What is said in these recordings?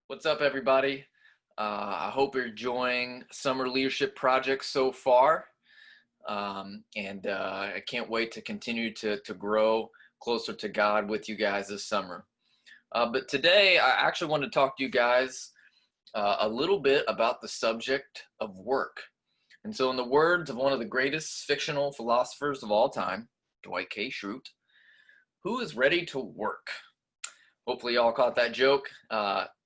What's up, everybody? I hope you're enjoying summer leadership projects so far. And I can't wait to continue to grow closer to God with you guys this summer. But today, I actually want to talk to you guys a little bit about the subject of work. And so, in the words of one of the greatest fictional philosophers of all time, Dwight K. Schrute, who is ready to work? Hopefully y'all caught that joke.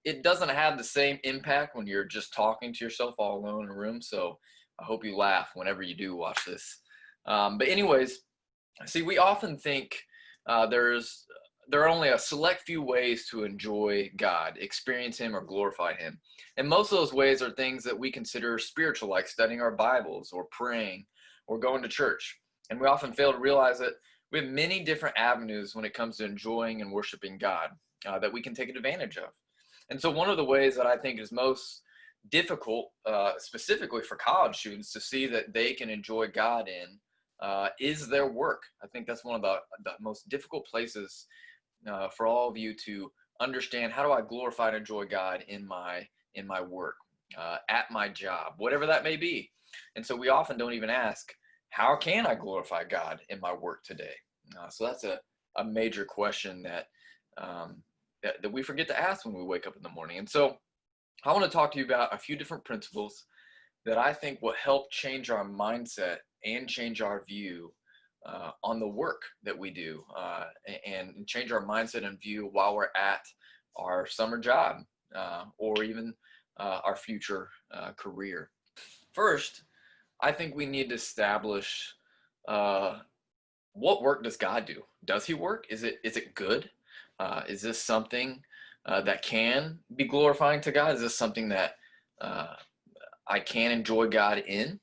It doesn't have the same impact when you're just talking to yourself all alone in a room. So I hope you laugh whenever you do watch this. But anyways, see, we often think there are only a select few ways to enjoy God, experience Him, or glorify Him. And most of those ways are things that we consider spiritual, like studying our Bibles or praying or going to church. And we often fail to realize that we have many different avenues when it comes to enjoying and worshiping God that we can take advantage of. And so one of the ways that I think is most difficult, specifically for college students, to see that they can enjoy God in is their work. I think that's one of the most difficult places for all of you to understand. How do I glorify and enjoy God in my work, at my job, whatever that may be? And so we often don't even ask, how can I glorify God in my work today? So that's a major question that we forget to ask when we wake up in the morning. And so I want to talk to you about a few different principles that I think will help change our mindset and change our view on the work that we do, and change our mindset and view while we're at our summer job or even our future career. First, I think we need to establish what work does God do? Does He work? Is it good? Is this something that can be glorifying to God? Is this something that I can enjoy God in?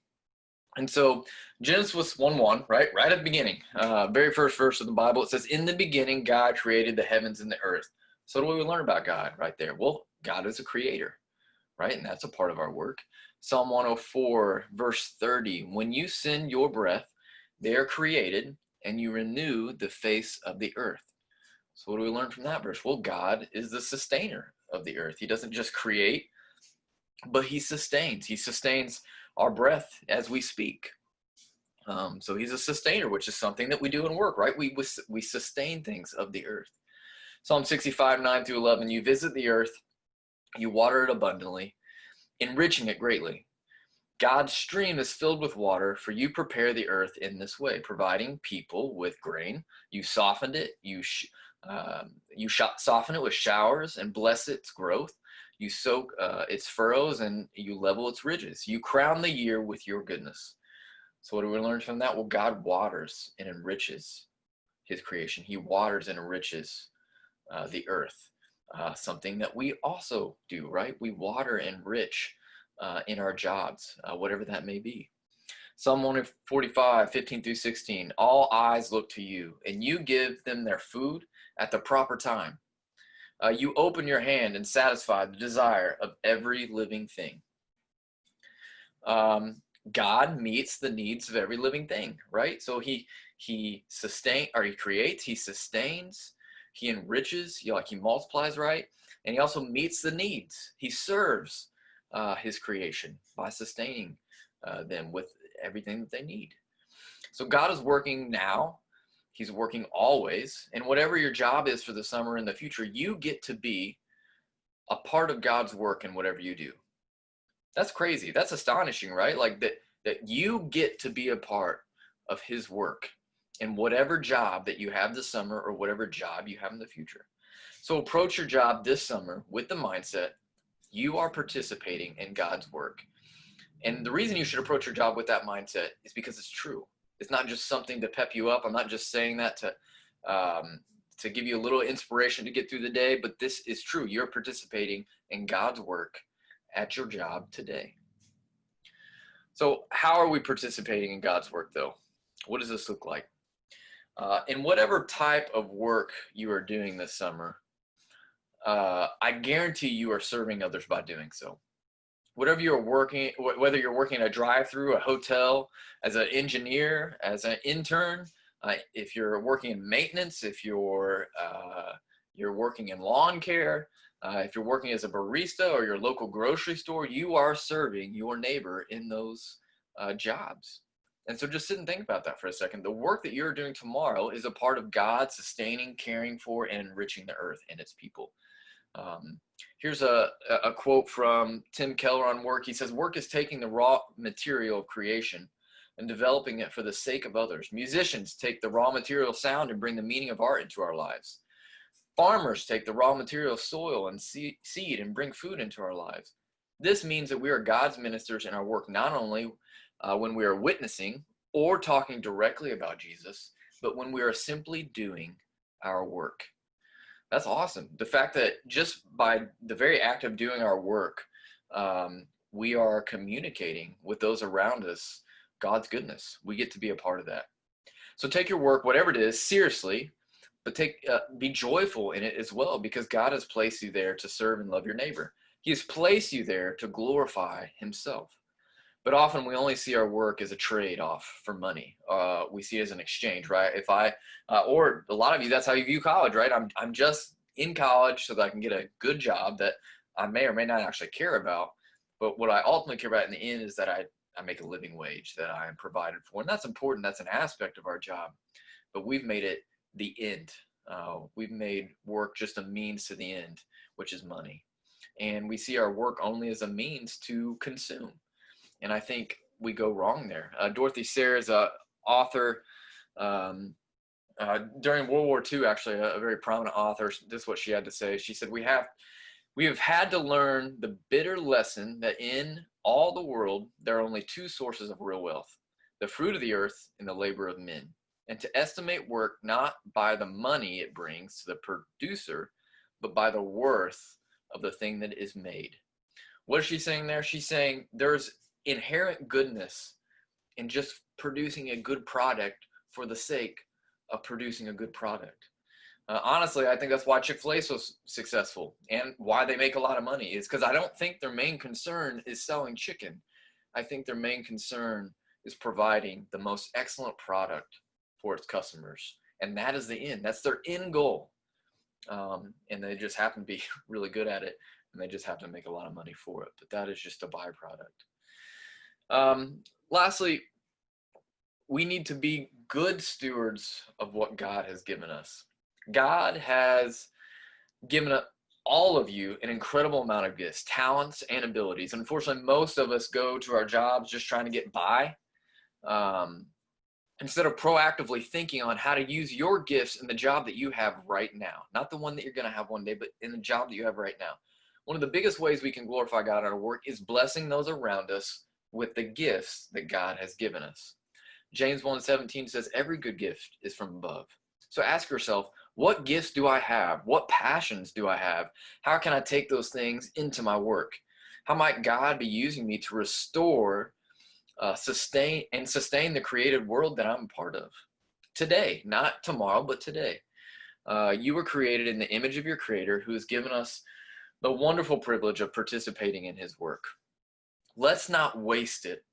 And so Genesis 1:1, right at the beginning, very first verse of the Bible, it says, "In the beginning, God created the heavens and the earth." So what do we learn about God right there? Well, God is a creator, right? And that's a part of our work. Psalm 104, verse 30, "When you send your breath, they are created, and you renew the face of the earth." So what do we learn from that verse? Well, God is the sustainer of the earth. He doesn't just create, but He sustains. He sustains our breath as we speak. So He's a sustainer, which is something that we do in work, right? We sustain things of the earth. Psalm 65, 9 through 11, "You visit the earth, you water it abundantly, enriching it greatly. God's stream is filled with water, for you prepare the earth in this way, providing people with grain. You softened it, soften it with showers and bless its growth. You soak its furrows and you level its ridges. You crown the year with your goodness." So what do we learn from that? Well, God waters and enriches His creation. He waters and enriches the earth. Something that we also do, right? We water and enrich in our jobs, whatever that may be. Psalm 145, 15 through 16, "All eyes look to you, and you give them their food at the proper time. You open your hand and satisfy the desire of every living thing." God meets the needs of every living thing, right? So He creates, He sustains, He enriches, He multiplies, right? And He also meets the needs. He serves His creation by sustaining them with everything that they need. So God is working now. He's working always. And whatever your job is for the summer and the future, you get to be a part of God's work in whatever you do. That's crazy. That's astonishing, right? Like that you get to be a part of His work in whatever job that you have this summer or whatever job you have in the future. So approach your job this summer with the mindset you are participating in God's work. And the reason you should approach your job with that mindset is because it's true. It's not just something to pep you up. I'm not just saying that to give you a little inspiration to get through the day, but this is true. You're participating in God's work at your job today. So how are we participating in God's work, though? What does this look like? In whatever type of work you are doing this summer, I guarantee you are serving others by doing so. Whatever you're working, whether you're working at a drive-through, a hotel, as an engineer, as an intern, if you're working in maintenance, if you're you're working in lawn care, if you're working as a barista or your local grocery store, you are serving your neighbor in those jobs. And so just sit and think about that for a second. The work that you're doing tomorrow is a part of God sustaining, caring for, and enriching the earth and its people. Here's a quote from Tim Keller on work. He says, work is taking the raw material of creation and developing it for the sake of others. Musicians take the raw material sound and bring the meaning of art into our lives. Farmers take the raw material soil and seed and bring food into our lives. This means that we are God's ministers in our work, not only when we are witnessing or talking directly about Jesus, but when we are simply doing our work. That's awesome. The fact that just by the very act of doing our work, we are communicating with those around us God's goodness. We get to be a part of that. So take your work, whatever it is, seriously, but be joyful in it as well, because God has placed you there to serve and love your neighbor. He has placed you there to glorify himself. But often we only see our work as a trade-off for money. We see it as an exchange, right? Or a lot of you, that's how you view college, right? I'm just in college so that I can get a good job that I may or may not actually care about. But what I ultimately care about in the end is that I make a living wage that I am provided for. And that's important. That's an aspect of our job. But we've made it the end. We've made work just a means to the end, which is money. And we see our work only as a means to consume. And I think we go wrong there. Dorothy Sayers, author, during World War II, actually, a very prominent author, this is what she had to say. She said, we have had to learn the bitter lesson that in all the world, there are only two sources of real wealth, the fruit of the earth and the labor of men. And to estimate work not by the money it brings to the producer, but by the worth of the thing that is made. What is she saying there? She's saying there's inherent goodness in just producing a good product for the sake of producing a good product. Honestly, I think that's why Chick-fil-A is so successful and why they make a lot of money, is because I don't think their main concern is selling chicken. I think their main concern is providing the most excellent product for its customers. And that is the end. That's their end goal. And they just happen to be really good at it, and they just happen to make a lot of money for it. But that is just a byproduct. Lastly, we need to be good stewards of what God has given us. God has given all of you an incredible amount of gifts, talents, and abilities. Unfortunately, most of us go to our jobs just trying to get by, instead of proactively thinking on how to use your gifts in the job that you have right now. Not the one that you're going to have one day, but in the job that you have right now. One of the biggest ways we can glorify God at our work is blessing those around us with the gifts that God has given us. James 1:17 says, every good gift is from above. So ask yourself, what gifts do I have? What passions do I have? How can I take those things into my work? How might God be using me to restore, sustain the created world that I'm a part of? Today, not tomorrow, but today. You were created in the image of your Creator, who has given us the wonderful privilege of participating in his work. Let's not waste it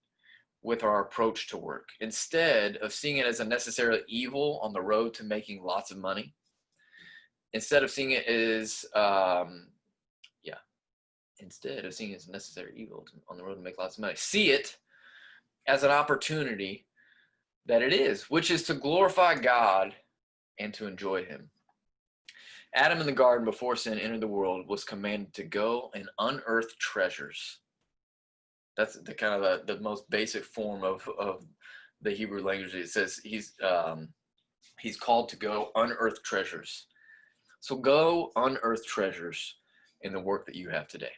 with our approach to work. Instead of seeing it as a necessary evil on the road to making lots of money, instead of seeing it as a necessary evil on the road to make lots of money, see it as an opportunity that it is, which is to glorify God and to enjoy him. Adam in the garden before sin entered the world was commanded to go and unearth treasures. That's the kind of the most basic form of the Hebrew language. It says he's called to go unearth treasures. So go unearth treasures in the work that you have today.